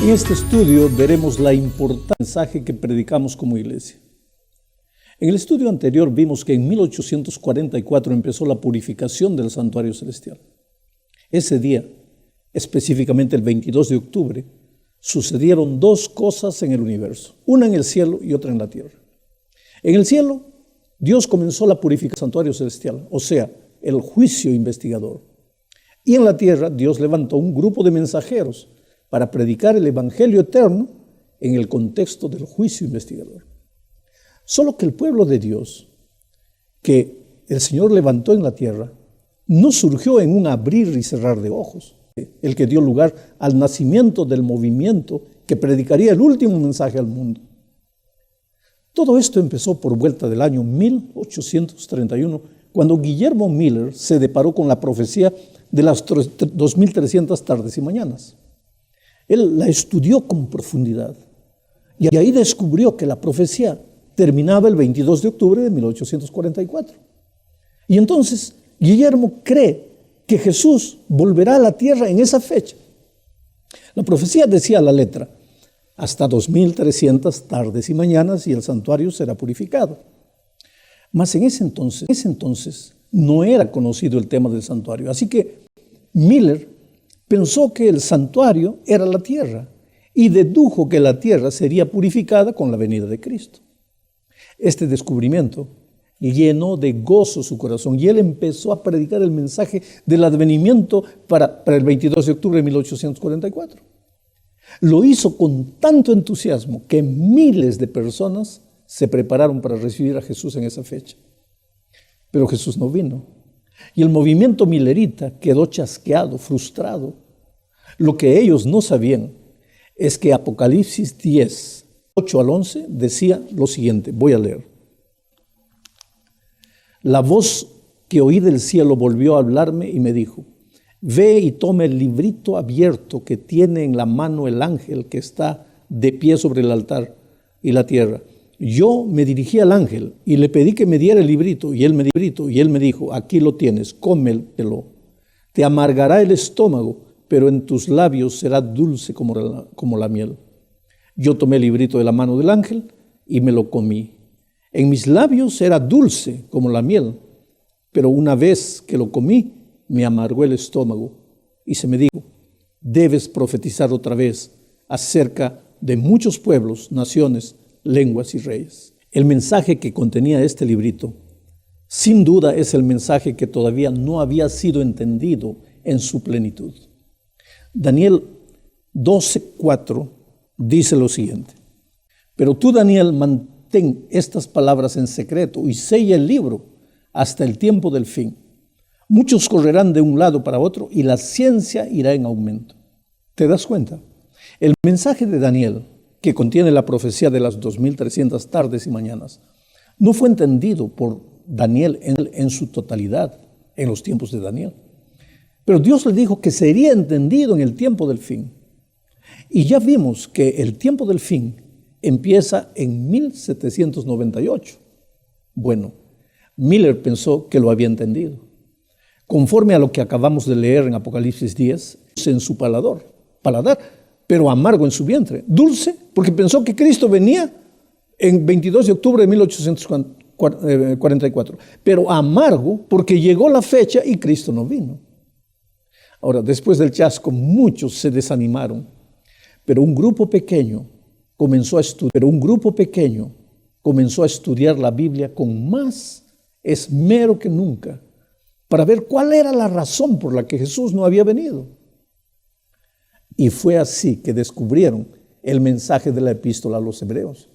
En este estudio veremos la importante mensaje que predicamos como iglesia. En el estudio anterior vimos que en 1844 empezó la purificación del santuario celestial. Ese día, específicamente el 22 de octubre, sucedieron dos cosas en el universo, una en el cielo y otra en la tierra. En el cielo, Dios comenzó la purificación del santuario celestial, o sea, el juicio investigador. Y en la tierra, Dios levantó un grupo de mensajeros para predicar el evangelio eterno en el contexto del juicio investigador. Solo que el pueblo de Dios, que el Señor levantó en la tierra, no surgió en un abrir y cerrar de ojos, el que dio lugar al nacimiento del movimiento que predicaría el último mensaje al mundo. Todo esto empezó por vuelta del año 1831, cuando Guillermo Miller se deparó con la profecía de las 2300 tardes y mañanas. Él la estudió con profundidad y ahí descubrió que la profecía terminaba el 22 de octubre de 1844. Y entonces Guillermo cree que Jesús volverá a la tierra en esa fecha. La profecía decía a la letra: hasta 2300 tardes y mañanas y el santuario será purificado. Mas en ese entonces no era conocido el tema del santuario. Así que Miller pensó que el santuario era la tierra y dedujo que la tierra sería purificada con la venida de Cristo. Este descubrimiento llenó de gozo su corazón y él empezó a predicar el mensaje del advenimiento para el 22 de octubre de 1844. Lo hizo con tanto entusiasmo que miles de personas se prepararon para recibir a Jesús en esa fecha. Pero Jesús no vino. Y el movimiento milerita quedó chasqueado, frustrado. Lo que ellos no sabían es que Apocalipsis 10, 8 al 11 decía lo siguiente, voy a leer. La voz que oí del cielo volvió a hablarme y me dijo: ve y toma el librito abierto que tiene en la mano el ángel que está de pie sobre el altar y la tierra. Yo me dirigí al ángel y le pedí que me diera el librito y él me dijo: aquí lo tienes, cómelo. Te amargará el estómago, pero en tus labios será dulce como la miel. Yo tomé el librito de la mano del ángel y me lo comí. En mis labios era dulce como la miel, pero una vez que lo comí, me amargó el estómago y se me dijo: debes profetizar otra vez acerca de muchos pueblos, naciones, lenguas y reyes. El mensaje que contenía este librito, sin duda, es el mensaje que todavía no había sido entendido en su plenitud. Daniel 12:4 dice lo siguiente: pero tú, Daniel, mantén estas palabras en secreto y sella el libro hasta el tiempo del fin. Muchos correrán de un lado para otro y la ciencia irá en aumento. ¿Te das cuenta? El mensaje de Daniel, que contiene la profecía de las 2300 tardes y mañanas, no fue entendido por Daniel en su totalidad en los tiempos de Daniel. Pero Dios le dijo que sería entendido en el tiempo del fin. Y ya vimos que el tiempo del fin empieza en 1798. Bueno, Miller pensó que lo había entendido. Conforme a lo que acabamos de leer en Apocalipsis 10, en su paladar, pero amargo en su vientre. Dulce, porque pensó que Cristo venía en 22 de octubre de 1844. Pero amargo, porque llegó la fecha y Cristo no vino. Ahora, después del chasco, muchos se desanimaron. Pero un grupo pequeño comenzó a estudiar la Biblia con más esmero que nunca, para ver cuál era la razón por la que Jesús no había venido. Y fue así que descubrieron el mensaje de la epístola a los hebreos.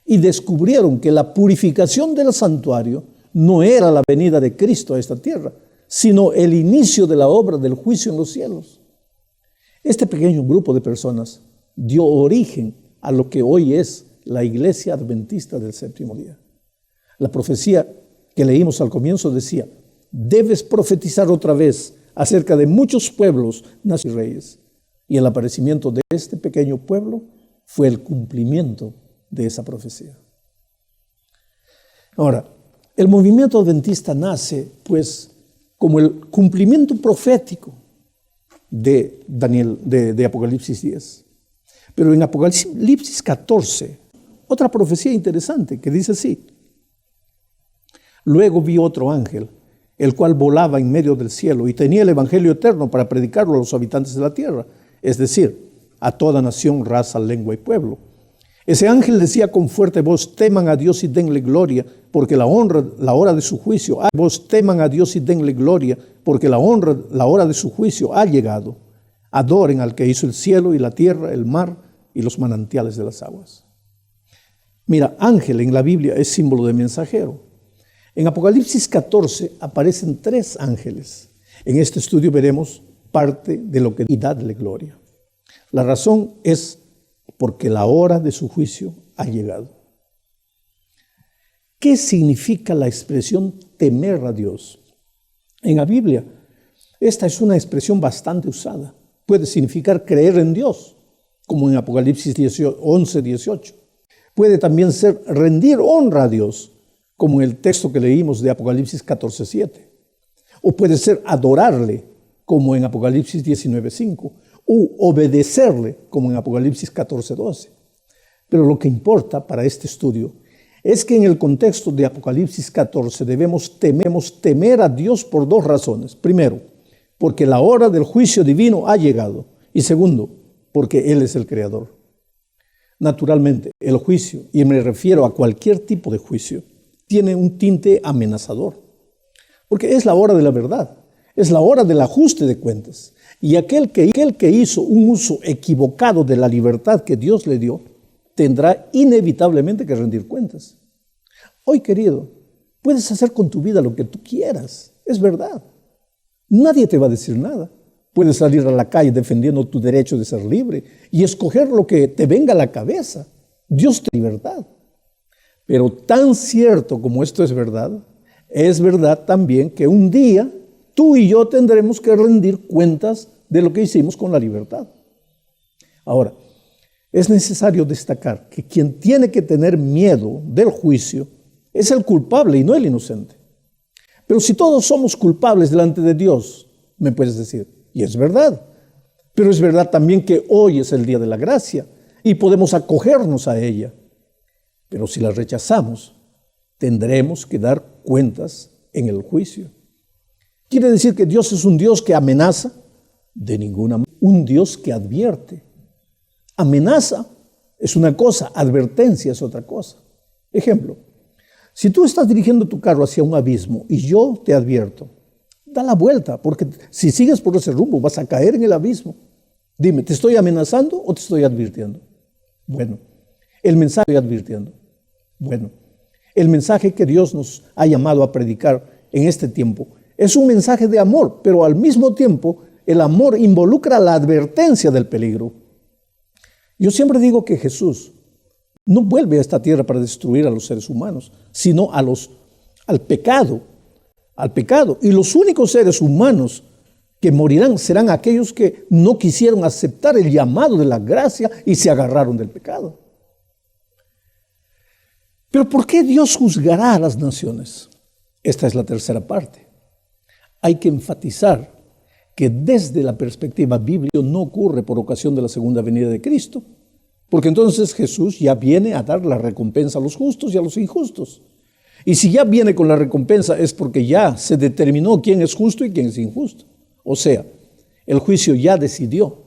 Y descubrieron que la purificación del santuario no era la venida de Cristo a esta tierra, sino el inicio de la obra del juicio en los cielos. Este pequeño grupo de personas dio origen a lo que hoy es la Iglesia Adventista del Séptimo Día. La profecía que leímos al comienzo decía: debes profetizar otra vez acerca de muchos pueblos, naciones y reyes. Y el aparecimiento de este pequeño pueblo fue el cumplimiento de esa profecía. Ahora, el movimiento adventista nace, pues, como el cumplimiento profético de Apocalipsis 10. Pero en Apocalipsis 14, otra profecía interesante que dice así: luego vi otro ángel, el cual volaba en medio del cielo y tenía el evangelio eterno para predicarlo a los habitantes de la tierra, es decir, a toda nación, raza, lengua y pueblo. Ese ángel decía con fuerte voz: teman a Dios y denle gloria, porque la hora de su juicio teman a Dios y denle gloria, porque la hora de su juicio ha llegado. Adoren al que hizo el cielo y la tierra, el mar y los manantiales de las aguas. Mira, ángel en la Biblia es símbolo de mensajero. En Apocalipsis 14 aparecen 3 ángeles. En este estudio veremos parte de lo que y dadle gloria. La razón es porque la hora de su juicio ha llegado. ¿Qué significa la expresión temer a Dios? En la Biblia, esta es una expresión bastante usada. Puede significar creer en Dios, como en Apocalipsis 11:18. Puede también ser rendir honra a Dios, como en el texto que leímos de Apocalipsis 14:7. O puede ser adorarle, como en Apocalipsis 19:5. O obedecerle, como en Apocalipsis 14:12. Pero lo que importa para este estudio es que en el contexto de Apocalipsis 14 debemos temer a Dios por 2 razones. Primero, porque la hora del juicio divino ha llegado. Y segundo, porque Él es el Creador. Naturalmente, el juicio, y me refiero a cualquier tipo de juicio, tiene un tinte amenazador. Porque es la hora de la verdad, es la hora del ajuste de cuentas. Y aquel que hizo un uso equivocado de la libertad que Dios le dio, tendrá inevitablemente que rendir cuentas. Hoy, querido, puedes hacer con tu vida lo que tú quieras, es verdad. Nadie te va a decir nada. Puedes salir a la calle defendiendo tu derecho de ser libre y escoger lo que te venga a la cabeza. Dios te da libertad. Pero tan cierto como esto es verdad también que un día tú y yo tendremos que rendir cuentas de lo que hicimos con la libertad. Ahora, es necesario destacar que quien tiene que tener miedo del juicio es el culpable y no el inocente. Pero si todos somos culpables delante de Dios, me puedes decir, y es verdad, pero es verdad también que hoy es el día de la gracia y podemos acogernos a ella. Pero si la rechazamos, tendremos que dar cuentas en el juicio. ¿Quiere decir que Dios es un Dios que amenaza? De ninguna manera. Un Dios que advierte. Amenaza es una cosa, advertencia es otra cosa. Ejemplo, si tú estás dirigiendo tu carro hacia un abismo y yo te advierto, da la vuelta, porque si sigues por ese rumbo vas a caer en el abismo. Dime, ¿te estoy amenazando o te estoy advirtiendo? Bueno, el mensaje estoy advirtiendo. Bueno, el mensaje que Dios nos ha llamado a predicar en este tiempo es un mensaje de amor, pero al mismo tiempo el amor involucra la advertencia del peligro. Yo siempre digo que Jesús no vuelve a esta tierra para destruir a los seres humanos, sino al pecado. Y los únicos seres humanos que morirán serán aquellos que no quisieron aceptar el llamado de la gracia y se agarraron del pecado. Pero ¿por qué Dios juzgará a las naciones? Esta es la tercera parte. Hay que enfatizar que desde la perspectiva bíblica no ocurre por ocasión de la segunda venida de Cristo, porque entonces Jesús ya viene a dar la recompensa a los justos y a los injustos. Y si ya viene con la recompensa es porque ya se determinó quién es justo y quién es injusto. O sea, el juicio ya decidió.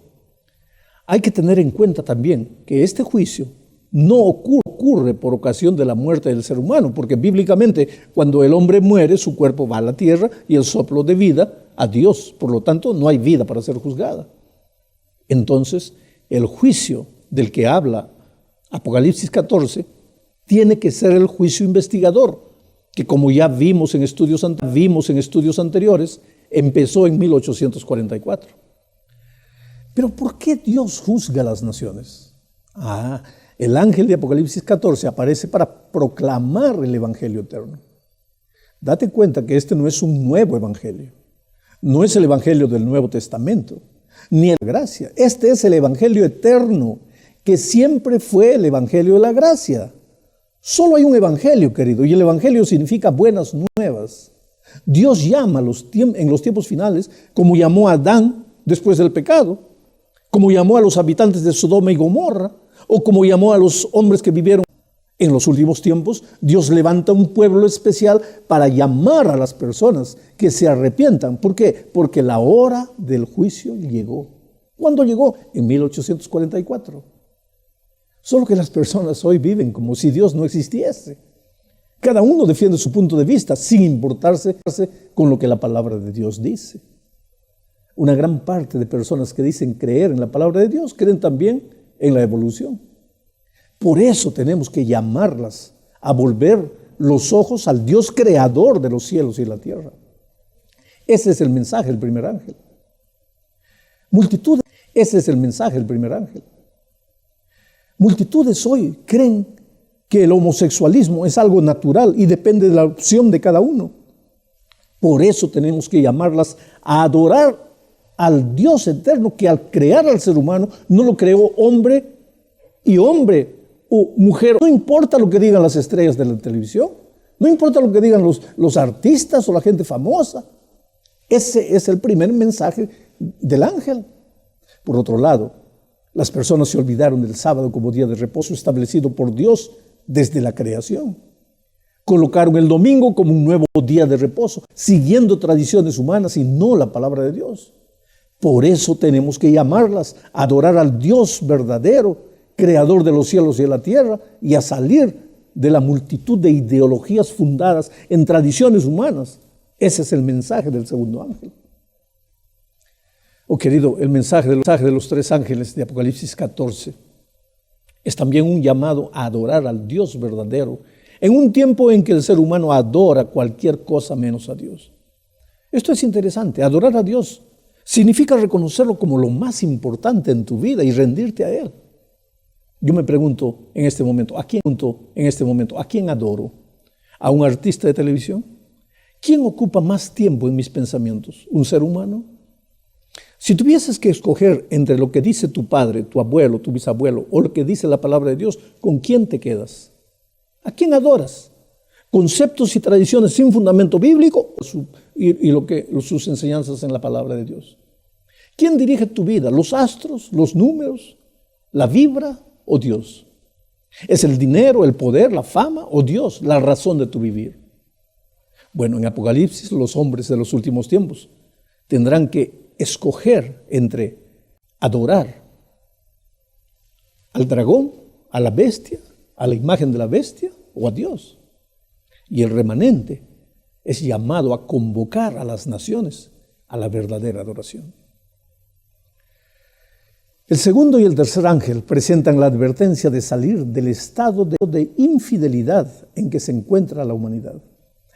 Hay que tener en cuenta también que este juicio no ocurre por ocasión de la muerte del ser humano, porque bíblicamente cuando el hombre muere, su cuerpo va a la tierra y el soplo de vida a Dios. Por lo tanto, no hay vida para ser juzgada. Entonces, el juicio del que habla Apocalipsis 14 tiene que ser el juicio investigador, que como ya vimos en estudios anteriores, empezó en 1844. Pero ¿por qué Dios juzga a las naciones? El ángel de Apocalipsis 14 aparece para proclamar el evangelio eterno. Date cuenta que este no es un nuevo evangelio. No es el evangelio del Nuevo Testamento, ni la gracia. Este es el evangelio eterno, que siempre fue el evangelio de la gracia. Solo hay un evangelio, querido, y el evangelio significa buenas nuevas. Dios llama en los tiempos finales, como llamó a Adán después del pecado, como llamó a los habitantes de Sodoma y Gomorra, o como llamó a los hombres que vivieron en los últimos tiempos. Dios levanta un pueblo especial para llamar a las personas que se arrepientan. ¿Por qué? Porque la hora del juicio llegó. ¿Cuándo llegó? En 1844. Solo que las personas hoy viven como si Dios no existiese. Cada uno defiende su punto de vista sin importarse con lo que la palabra de Dios dice. Una gran parte de personas que dicen creer en la palabra de Dios creen también en la evolución. Por eso tenemos que llamarlas a volver los ojos al Dios creador de los cielos y la tierra. Ese es el mensaje del primer ángel. Ese es el mensaje del primer ángel. Multitudes hoy creen que el homosexualismo es algo natural y depende de la opción de cada uno. Por eso tenemos que llamarlas a adorar al Dios eterno que al crear al ser humano no lo creó hombre y hombre o mujer. No importa lo que digan las estrellas de la televisión, no importa lo que digan los artistas o la gente famosa. Ese es el primer mensaje del ángel. Por otro lado, las personas se olvidaron del sábado como día de reposo establecido por Dios desde la creación. Colocaron el domingo como un nuevo día de reposo, siguiendo tradiciones humanas y no la palabra de Dios. Por eso tenemos que llamarlas a adorar al Dios verdadero, creador de los cielos y de la tierra, y a salir de la multitud de ideologías fundadas en tradiciones humanas. Ese es el mensaje del segundo ángel. Oh querido, el mensaje de los tres ángeles de Apocalipsis 14 es también un llamado a adorar al Dios verdadero en un tiempo en que el ser humano adora cualquier cosa menos a Dios. Esto es interesante. Adorar a Dios significa reconocerlo como lo más importante en tu vida y rendirte a Él. Yo me pregunto en este momento, ¿a quién adoro? ¿A un artista de televisión? ¿Quién ocupa más tiempo en mis pensamientos? ¿Un ser humano? Si tuvieses que escoger entre lo que dice tu padre, tu abuelo, tu bisabuelo, o lo que dice la palabra de Dios, ¿con quién te quedas? ¿A quién adoras? ¿Conceptos y tradiciones sin fundamento bíblico y sus enseñanzas en la palabra de Dios? ¿Quién dirige tu vida? ¿Los astros, los números, la vibra o Dios? ¿Es el dinero, el poder, la fama o Dios la razón de tu vivir? Bueno, en Apocalipsis los hombres de los últimos tiempos tendrán que escoger entre adorar al dragón, a la bestia, a la imagen de la bestia o a Dios. Y el remanente es llamado a convocar a las naciones a la verdadera adoración. El segundo y el tercer ángel presentan la advertencia de salir del estado de infidelidad en que se encuentra la humanidad.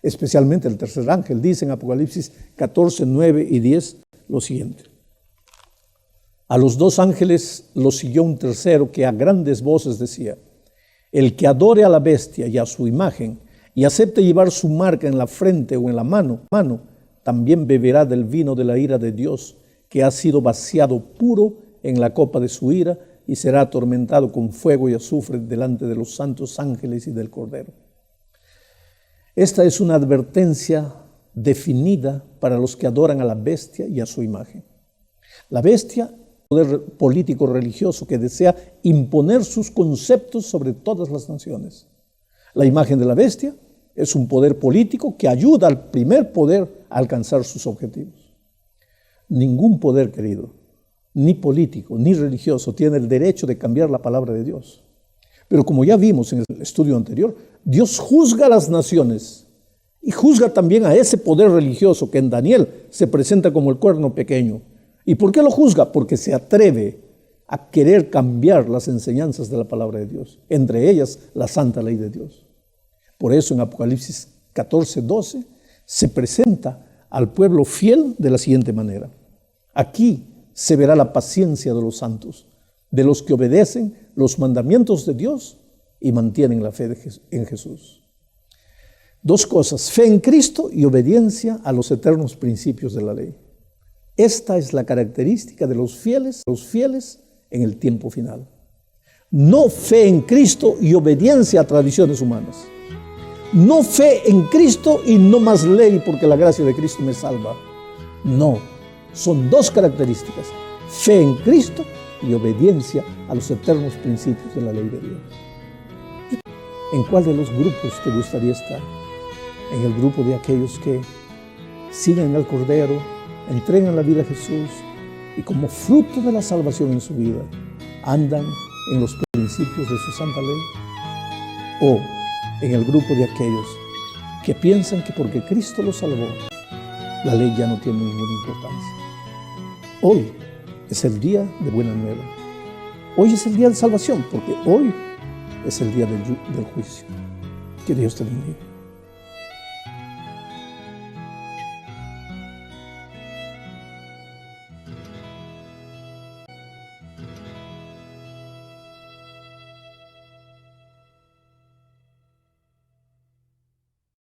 Especialmente el tercer ángel dice en Apocalipsis 14, 9 y 10 lo siguiente. A los dos ángeles los siguió un tercero que a grandes voces decía: el que adore a la bestia y a su imagen y acepte llevar su marca en la frente o en la mano, también beberá del vino de la ira de Dios, que ha sido vaciado puro en la copa de su ira, y será atormentado con fuego y azufre delante de los santos ángeles y del Cordero. Esta es una advertencia definida para los que adoran a la bestia y a su imagen. La bestia es un poder político religioso que desea imponer sus conceptos sobre todas las naciones. La imagen de la bestia es un poder político que ayuda al primer poder a alcanzar sus objetivos. Ningún poder, querido, ni político, ni religioso, tiene el derecho de cambiar la palabra de Dios. Pero como ya vimos en el estudio anterior, Dios juzga a las naciones y juzga también a ese poder religioso que en Daniel se presenta como el cuerno pequeño. ¿Y por qué lo juzga? Porque se atreve a querer cambiar las enseñanzas de la palabra de Dios, entre ellas la santa ley de Dios. Por eso en Apocalipsis 14, 12 se presenta al pueblo fiel de la siguiente manera. Aquí se verá la paciencia de los santos, de los que obedecen los mandamientos de Dios y mantienen la fe en Jesús. Dos cosas: fe en Cristo y obediencia a los eternos principios de la ley. Esta es la característica de los fieles en el tiempo final. No fe en Cristo y obediencia a tradiciones humanas. No fe en Cristo y no más ley porque la gracia de Cristo me salva. No, son dos características: fe en Cristo y obediencia a los eternos principios de la ley de Dios. ¿En cuál de los grupos te gustaría estar? ¿En el grupo de aquellos que siguen al Cordero, entregan la vida a Jesús y como fruto de la salvación en su vida andan en los principios de su santa ley? ¿O en el grupo de aquellos que piensan que porque Cristo los salvó, la ley ya no tiene ninguna importancia? Hoy es el día de buena nueva. Hoy es el día de salvación, porque hoy es el día del juicio. Que Dios te bendiga.